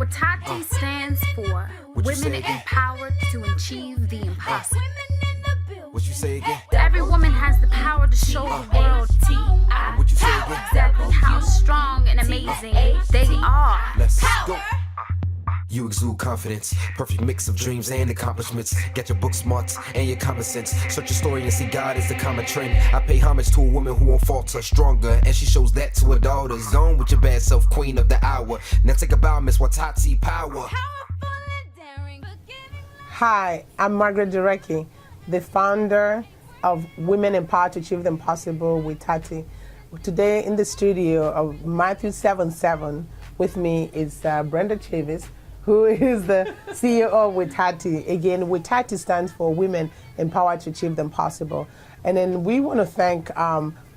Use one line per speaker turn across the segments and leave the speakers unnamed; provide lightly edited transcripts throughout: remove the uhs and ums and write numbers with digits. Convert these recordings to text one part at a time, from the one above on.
WETATi stands for Women Empowered to Achieve the Impossible.
What you say again?
Every woman has the power to show the world
What you say again?
exactly how strong and amazing they are.
Let's go. You exude confidence, perfect mix of dreams and accomplishments. Get your book smarts and your common sense. Search your story and see God is the common trend. I pay homage to a woman who won't falter, stronger, and she shows that to her daughters. On with your bad self, queen of the hour. Now take a bow, Miss Watati power.
Hi, I'm Margaret Dureki, the founder of Women Empowered to Achieve the Impossible with WETATi. Today in the studio of Matthew 7:7 with me is Brenda Chavis, who is the CEO of WETATi. Again, WETATi stands for Women Empowered to Achieve the Impossible. And then we want to thank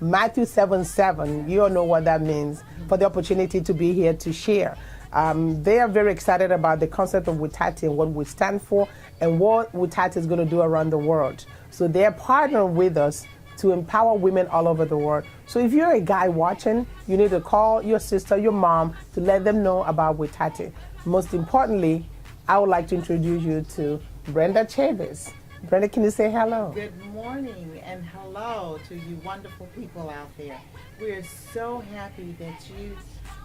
Matthew 7:7, you all know what that means, for the opportunity to be here to share. They are very excited about the concept of WETATi and what we stand for and what WETATi is going to do around the world. So they are partnering with us to empower women all over the world. So if you're a guy watching, you need to call your sister, your mom, to let them know about WETATi. Most importantly, I would like to introduce you to Brenda Chavis. Brenda, can you say hello?
Good morning and hello to you wonderful people out there. We're so happy that you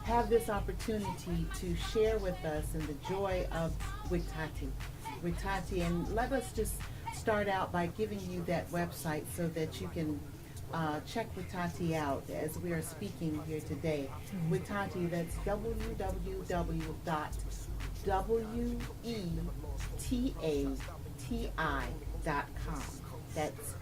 have this opportunity to share with us in the joy of WETATi. And let us just start out by giving you that website so that you can check WETATi out as we are speaking here today. WETATi, that's www.WETATi.com. That's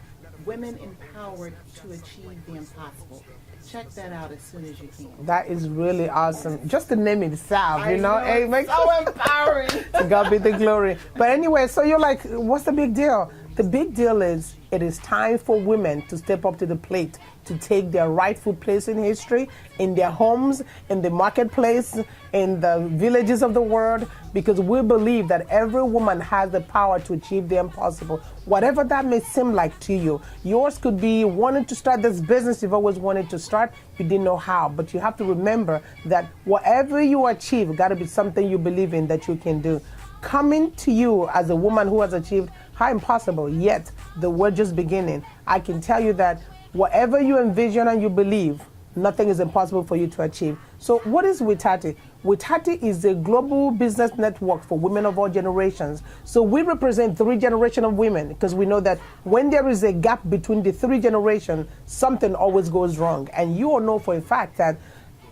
Women Empowered to Achieve the Impossible. Check that out as soon as you can.
That is really awesome. Just the name itself, you know,
it makes so empowering.
To God be the glory. But anyway, so you're like, what's the big deal? The big deal is it is time for women to step up to the plate, to take their rightful place in history, in their homes, in the marketplace, in the villages of the world, because we believe that every woman has the power to achieve the impossible. Whatever that may seem like to you. Yours could be wanting to start this business you've always wanted to start, you didn't know how, but you have to remember that whatever you achieve got to be something you believe in that you can do. Coming to you as a woman who has achieved how impossible, yet the world just beginning, I can tell you that whatever you envision and you believe, nothing is impossible for you to achieve. So what is WETATi? WETATi is a global business network for women of all generations. So we represent 3 generations of women because we know that when there is a gap between the 3 generations, something always goes wrong. And you all know for a fact that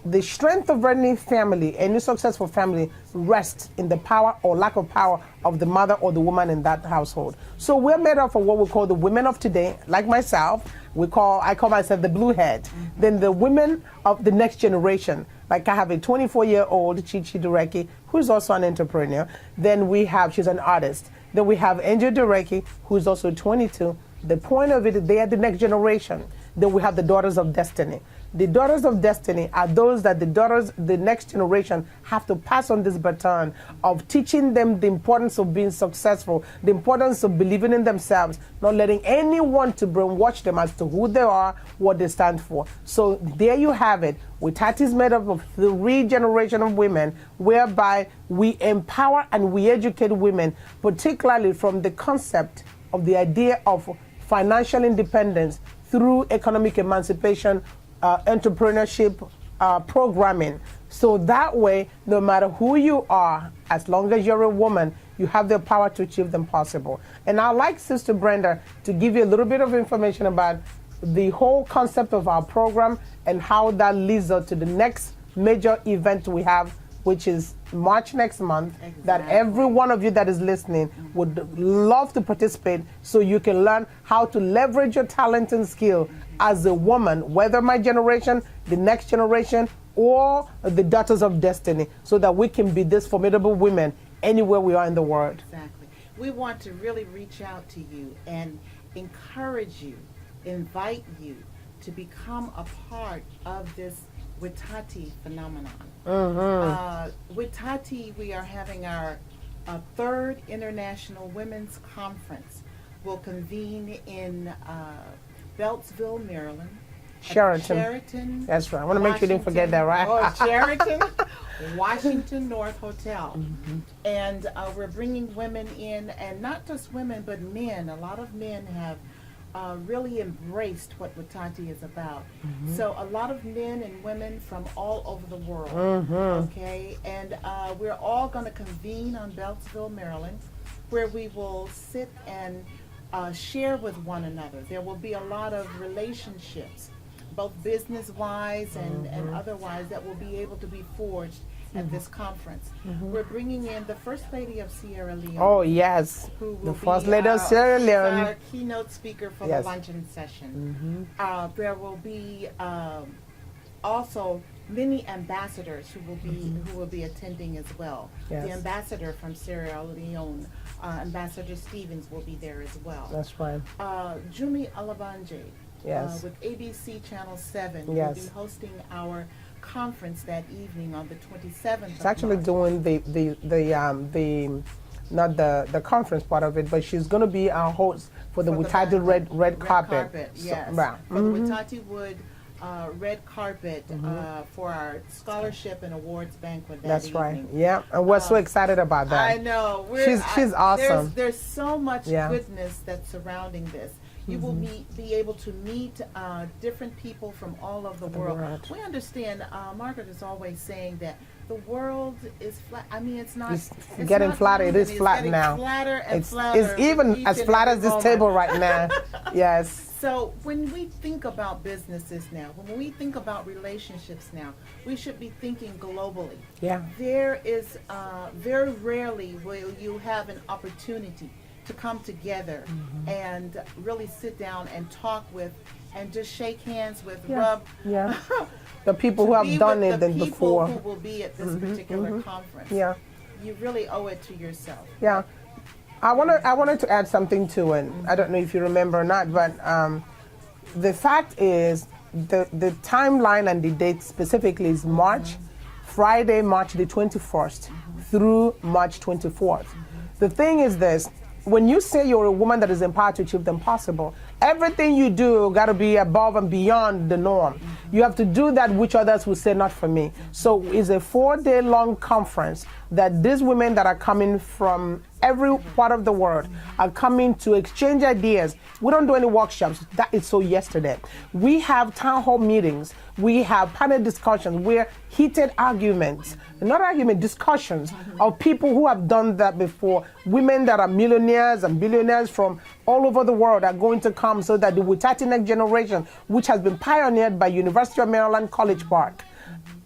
the strength of any family, any successful family, rests in the power or lack of power of the mother or the woman in that household. So we're made up of what we call the women of today, like myself. I call myself the blue head. Then the women of the next generation. Like I have a 24-year-old, Chichi Dureki, who's also an entrepreneur. Then she's an artist. Then we have Angel Dureki, who's also 22. The point of it, they are the next generation. Then we have the Daughters of Destiny. The Daughters of Destiny are those that the next generation have to pass on this baton of teaching them the importance of being successful, the importance of believing in themselves, not letting anyone to brainwash them as to who they are, what they stand for. So there you have it. WETATi is made up of 3 generations of women, whereby we empower and we educate women, particularly from the concept of the idea of financial independence through economic emancipation, entrepreneurship programming. So that way, no matter who you are, as long as you're a woman, you have the power to achieve the impossible. And I'd like Sister Brenda to give you a little bit of information about the whole concept of our program and how that leads us to the next major event we have, which is March next month, that every one of you that is listening would love to participate so you can learn how to leverage your talent and skill as a woman, whether my generation, the next generation, or the Daughters of Destiny, so that we can be these formidable women anywhere we are in the world.
Exactly. We want to really reach out to you and encourage you, invite you to become a part of this WETATi phenomenon. WETATi, we are having our 3rd International Women's Conference. We'll convene in Beltsville, Maryland.
Sheraton.
That's
right. I want to make sure you didn't forget that, right?
Sheraton, Washington North Hotel. And we're bringing women in, and not just women, but men. A lot of men have really embraced what WETATi is about. So a lot of men and women from all over the world, okay? And we're all going to convene on Beltsville, Maryland, where we will sit and share with one another. There will be a lot of relationships, both business-wise and otherwise, that will be able to be forged at this conference. We're bringing in the First Lady of Sierra Leone.
Oh, yes.
Who will
The First
be,
Lady of Sierra
she's
Leone.
our keynote speaker for the luncheon session. There will be also many ambassadors who will be attending as well.
Yes.
The ambassador from Sierra Leone, Ambassador Stevens, will be there as well.
That's right.
Jumi Alabanje,
Yes.
with ABC Channel 7, will
Yes.
be hosting our conference that evening on the 27th.
She's actually doing the not the conference part of it, but she's going to be our host for the WETATi red carpet.
Yes.
So,
For the WETATiwood red carpet for our scholarship and awards banquet that
That's
evening.
right. Yeah, and we're so excited about that.
I know.
She's awesome.
There's so much goodness that's surrounding this. You will be able to meet different people from all over the world. We understand, Margaret is always saying that the world is flat. I mean, it's not.
It's getting
not
flatter. It is
moving.
flat
It's getting
now.
Flatter and
It's
flatter
even
each
as
and
flat
every
as this
moment.
table right now. Yes.
So when we think about businesses now, when we think about relationships now, we should be thinking globally.
Yeah.
There is very rarely will you have an opportunity to come together and really sit down and talk with and just shake hands with, rub.
Yeah. The people who have done it than before.
The people who will be at this particular conference.
Yeah.
You really owe it to yourself.
Yeah. I wanted to add something to it. I don't know if you remember or not, but the fact is the timeline and the date specifically is Friday, March the 21st through March 24th. The thing is this, when you say you're a woman that is empowered to achieve the impossible, everything you do got to be above and beyond the norm. You have to do that which others will say not for me. So it's a 4-day long conference that these women that are coming from every part of the world are coming to exchange ideas. We don't do any workshops. That is so yesterday. We have town hall meetings. We have panel discussions where heated arguments, not argument, discussions of people who have done that before. Women that are millionaires and billionaires from all over the world are going to come so that the WETATi Next Generation, which has been pioneered by University of Maryland College Park,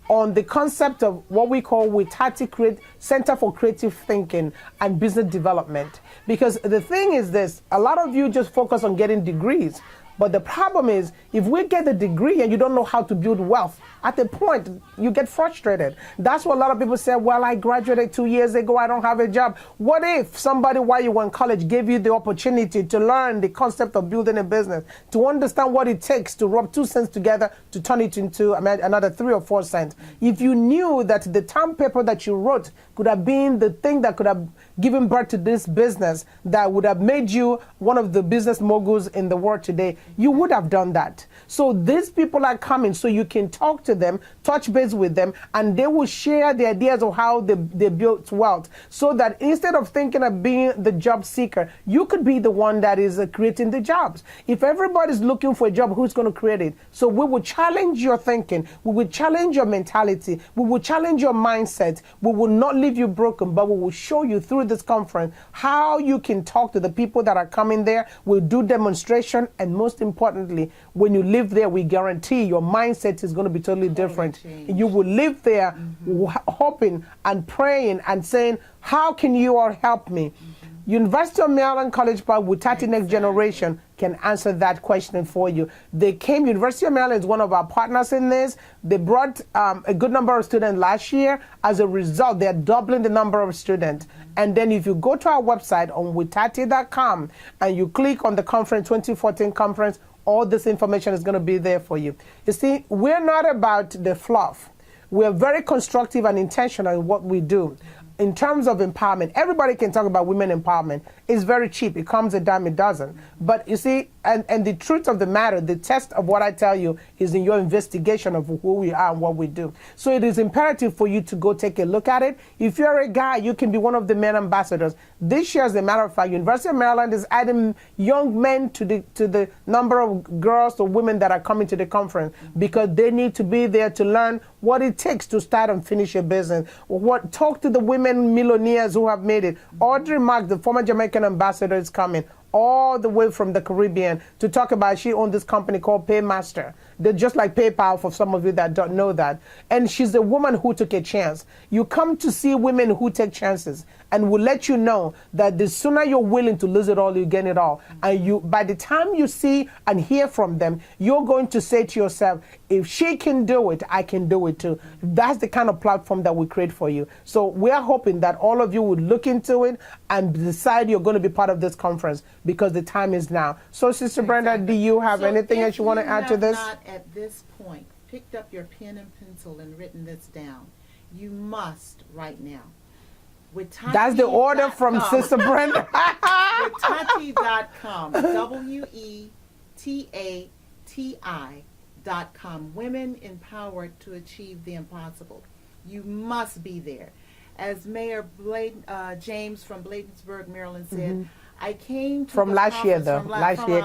on the concept of what we call WETATi Center for Creative Thinking and Business Development. Because the thing is this, a lot of you just focus on getting degrees. But the problem is, if we get the degree and you don't know how to build wealth, at the point you get frustrated. That's what a lot of people say, well, I graduated 2 years ago, I don't have a job. What if somebody while you were in college gave you the opportunity to learn the concept of building a business, to understand what it takes to rub 2 cents together to turn it into another 3 or 4 cents? If you knew that the term paper that you wrote could have been the thing that could have given birth to this business that would have made you one of the business moguls in the world today, you would have done that. So these people are coming so you can talk to them, touch base with them, and they will share the ideas of how they built wealth, so that instead of thinking of being the job seeker, you could be the one that is creating the jobs. If everybody's looking for a job, who's going to create it? So we will challenge your thinking, we will challenge your mentality, we will challenge your mindset, we will not leave you broken, but we will show you through this conference how you can talk to the people that are coming there. We'll do demonstration, and most importantly, when you live there, we guarantee your mindset is going to be totally different. You will live there hoping and praying and saying, how can you all help me? University of Maryland College Park WETATi Next Generation can answer that question for you. University of Maryland is one of our partners in this. They brought a good number of students last year. As a result, they're doubling the number of students. And then if you go to our website on WETATi.com and you click on the conference, 2014 conference, all this information is going to be there for you. You see, we're not about the fluff. We're very constructive and intentional in what we do. in terms of empowerment, everybody can talk about women empowerment. It's very cheap. It comes a dime a dozen. But you see, and the truth of the matter, the test of what I tell you is in your investigation of who we are and what we do. So it is imperative for you to go take a look at it. If you're a guy, you can be one of the men ambassadors. This year, as a matter of fact, University of Maryland is adding young men to the number of girls or women that are coming to the conference because they need to be there to learn what it takes to start and finish a business. Talk to the women millionaires who have made it. Audrey Mark, the former Jamaican ambassador, is coming all the way from the Caribbean to talk about, she owned this company called Paymaster. They're just like PayPal for some of you that don't know that. And she's a woman who took a chance. You come to see women who take chances and will let you know that the sooner you're willing to lose it all, you gain it all. And by the time you see and hear from them, you're going to say to yourself, if she can do it, I can do it too. That's the kind of platform that we create for you. So we're hoping that all of you would look into it and decide you're going to be part of this conference because the time is now. So Sister Brenda, do you have anything else you want to add to this?
Not at this point picked up your pen and pencil and written this down, you must right now.
That's the order from Sister Brenda.
WETATi.com. WETATi.com. Women empowered to achieve the impossible. You must be there. As Mayor James from Bladensburg, Maryland said, I came to
from
the
last year,
conference,
though.
from
Last year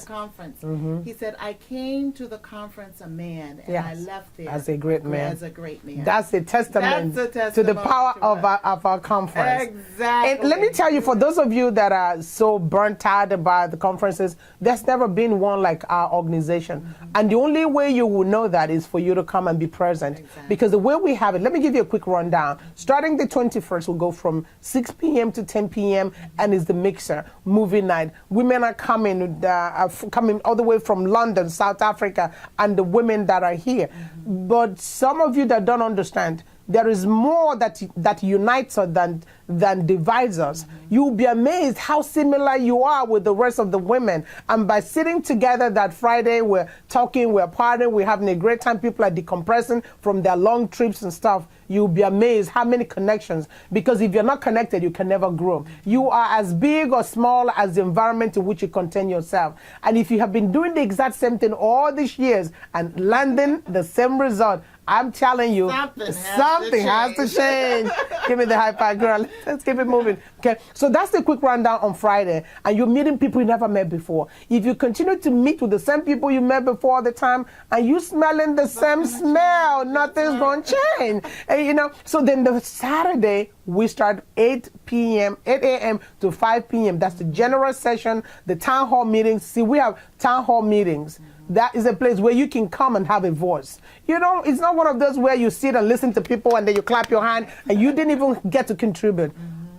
conference. He said, I came to the conference a man, and I left there
as a great man.
As a great man.
That's a testament to the power of our conference.
Exactly.
And let me tell you, for those of you that are so burnt out by the conferences, there's never been one like our organization. And the only way you will know that is for you to come and be present. Because the way we have it, let me give you a quick rundown. Starting the 21st, we'll go from 6 p.m. to 10 p.m. and it's the mixer movie night. Women are coming all the way from London, South Africa, and the women that are here. But some of you that don't understand, there is more that unites us than divides us. You'll be amazed how similar you are with the rest of the women. And by sitting together that Friday, we're talking, we're partying, we're having a great time. People are decompressing from their long trips and stuff. You'll be amazed how many connections. Because if you're not connected, you can never grow. You are as big or small as the environment in which you contain yourself. And if you have been doing the exact same thing all these years and landing the same result, I'm telling you, something has to change. Give me the high five, girl. Let's keep it moving. Okay, so that's the quick rundown on Friday. And you're meeting people you never met before. If you continue to meet with the same people you met before all the time, and you smelling the same smell, nothing's going to change. And, so then the Saturday, we start 8 a.m. to 5 p.m. That's the general session, the town hall meetings. See, we have town hall meetings. That is a place where you can come and have a voice. It's not one of those where you sit and listen to people and then you clap your hand and you didn't even get to contribute.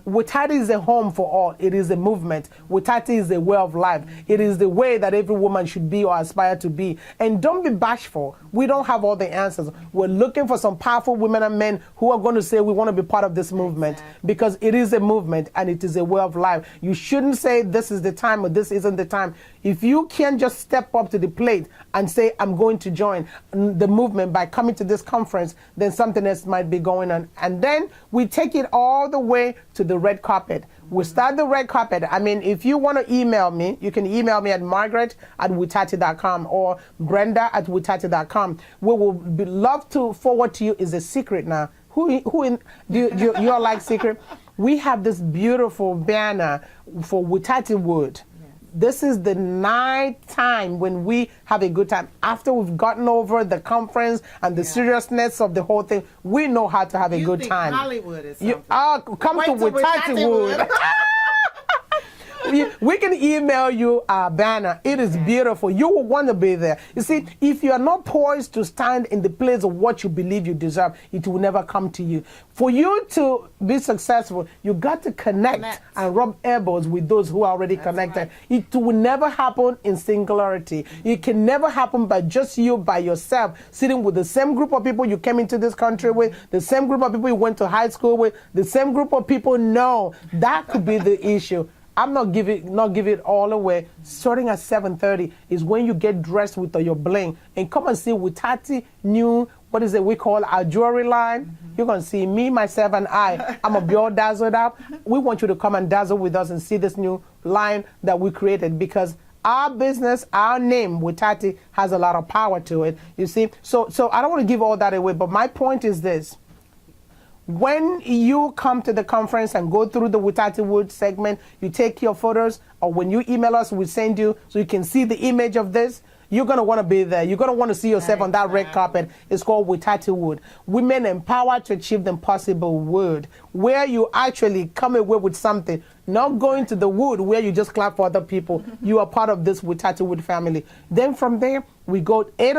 WETATi is a home for all. It is a movement. WETATi is a way of life. It is the way that every woman should be or aspire to be. And don't be bashful. We don't have all the answers. We're looking for some powerful women and men who are going to say we want to be part of this movement because it is a movement and it is a way of life. You shouldn't say this is the time or this isn't the time. If you can just step up to the plate and say I'm going to join the movement by coming to this conference, then something else might be going on. And then we take it all the way to the red carpet. We start the red carpet. I mean, if you want to email me, you can email me at margaret@wetati.com or brenda@wetati.com. We will love to forward to you. Is a secret now. Do you all like secret? We have this beautiful banner for WETATiwood. This is the night time when we have a good time. After we've gotten over the conference and the seriousness of the whole thing, we know how to have a good time.
Hollywood is something.
Come to WETATiwood. We can email you our banner. It is beautiful. You will want to be there. You see, if you are not poised to stand in the place of what you believe you deserve, it will never come to you. For you to be successful, you got to connect and rub elbows with those who are already connected. Right. It will never happen in singularity. It can never happen by just you, by yourself, sitting with the same group of people you came into this country with, the same group of people you went to high school with, the same group of people. No, that could be the issue. I'm not give it all away. Starting at 7:30 is when you get dressed with your bling and come and see WETATi new what is it we call our jewelry line. You're going to see me, myself, and I'm going to be all dazzled up. We want you to come and dazzle with us and see this new line that we created, because our business, our name, WETATi, has a lot of power to it, you see. So I don't want to give all that away, but my point is this. When you come to the conference and go through the WETATiwood segment, you take your photos, or when you email us, we send you so you can see the image of this. You're going to want to be there. You're going to want to see yourself on that red carpet. It's called WETATiwood. Women empowered to achieve the impossible wood, where you actually come away with something, not going to the wood where you just clap for other people. You are part of this WETATiwood family. Then from there, we go 8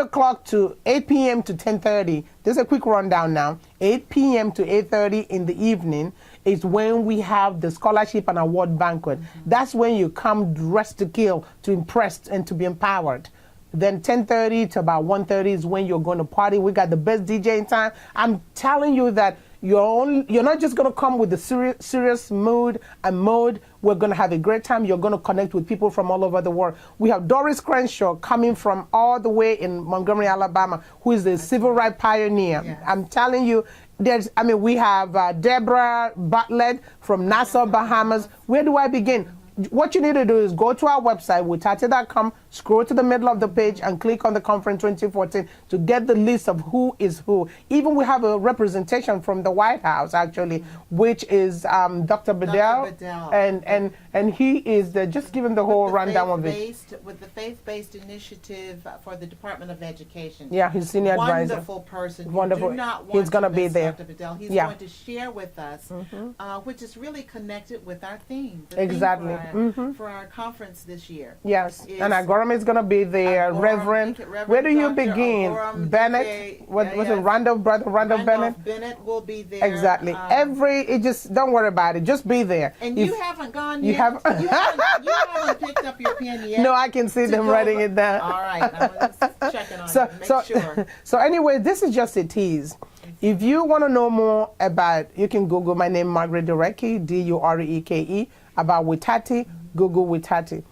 p.m. to 10:30. This is a quick rundown now. 8 p.m. to 8:30 in the evening is when we have the scholarship and award banquet. That's when you come dressed to kill, to impress, and to be empowered. Then 10:30 to about 1:30 is when you're going to party. We got the best DJ in town. I'm telling you that you're not just going to come with the serious mood and mode. We're going to have a great time. You're going to connect with people from all over the world. We have Doris Crenshaw coming from all the way in Montgomery, Alabama, who is a civil rights pioneer. Yes. I'm telling you, we have Deborah Bartlett from Nassau, Bahamas. Where do I begin? What you need to do is go to our website, WETATi.com, scroll to the middle of the page and click on the conference 2014 to get the list of who is who. Even we have a representation from the White House, actually, which is Dr. Bedell. And he is just giving the whole rundown of it.
With the faith-based initiative for the Department of Education.
Yeah, he's senior advisor.
Wonderful person.
Wonderful.
He's
going to be there.
Dr. Bedell. He's going to share with us, which is really connected with our theme.
Exactly.
For our conference this year.
Yes, and Agoram is going to be there. Reverend, where do you begin?
Agoram,
Bennett, was it Randolph
Bennett? Bennett will be there.
Exactly. Don't worry about it. Just be there.
And you haven't gone yet? You haven't picked up your pen yet?
No, I can see them writing it down.
All right, I'm checking on it. Make sure.
So anyway, this is just a tease. If you want to know more about, you can Google my name, Margaret Dureke, Dureke, about WETATi, Google WETATi.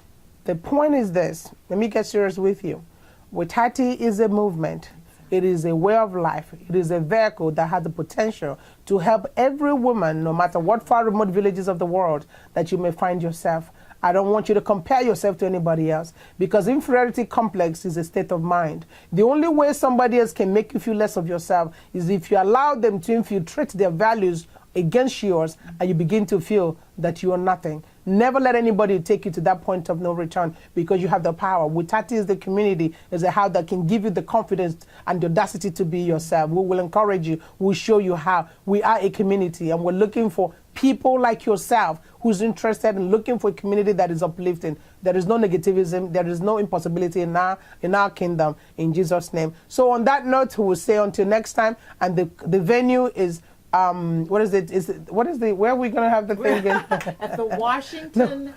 The point is this. Let me get serious with you. WETATi is a movement. It is a way of life. It is a vehicle that has the potential to help every woman, no matter what far remote villages of the world that you may find yourself. I don't want you to compare yourself to anybody else, because inferiority complex is a state of mind. The only way somebody else can make you feel less of yourself is if you allow them to infiltrate their values against yours and you begin to feel that you are nothing. Never let anybody take you to that point of no return, because you have the power. WETATi is the community, is a house that can give you the confidence and the audacity to be yourself. We will encourage you. We'll show you how. We are a community, and we're looking for people like yourself who's interested in looking for a community that is uplifting. There is no negativism. There is no impossibility in our kingdom, in Jesus' name. So on that note, we will say until next time. And the venue is where are we going to have the thing again?
At the Washington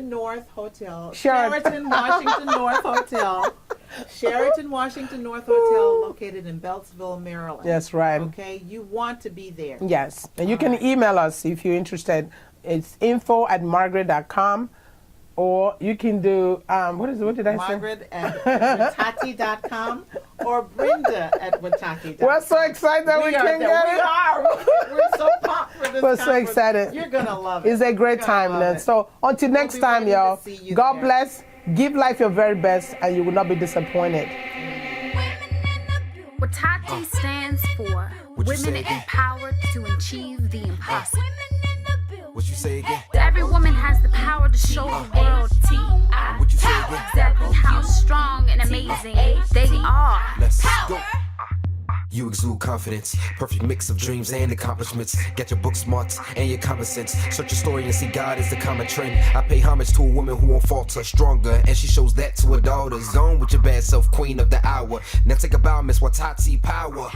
North Hotel. Sheraton Washington North Hotel. Sheraton Washington North Hotel, located in Beltsville, Maryland.
That's right.
Okay, you want to be there.
Yes, and you can email us if you're interested. It's info@margaret.com. Or you can do, what did I say?
Margaret at WETATi.com or Brenda at WETATi.com.
We're so excited that we can get it.
We are. We're so pumped for this.
We're so excited.
You're going to love it.
It's a great time, man. So until next time, y'all, God bless. Give life your very best, and you will not be disappointed.
WETATi stands for Women Empowered to Achieve the Impossible.
What you say again?
Every woman has the power to show the world
What you say again?
exactly how strong and amazing they are.
Let's go. You exude confidence, perfect mix of dreams and accomplishments. Get your book smarts and your common sense. Search your story and see God is the common trend. I pay homage to a woman who won't falter, stronger, and she shows that to her daughters. Zone with your bad self, queen of the hour. Now take a bow, Miss Watati power.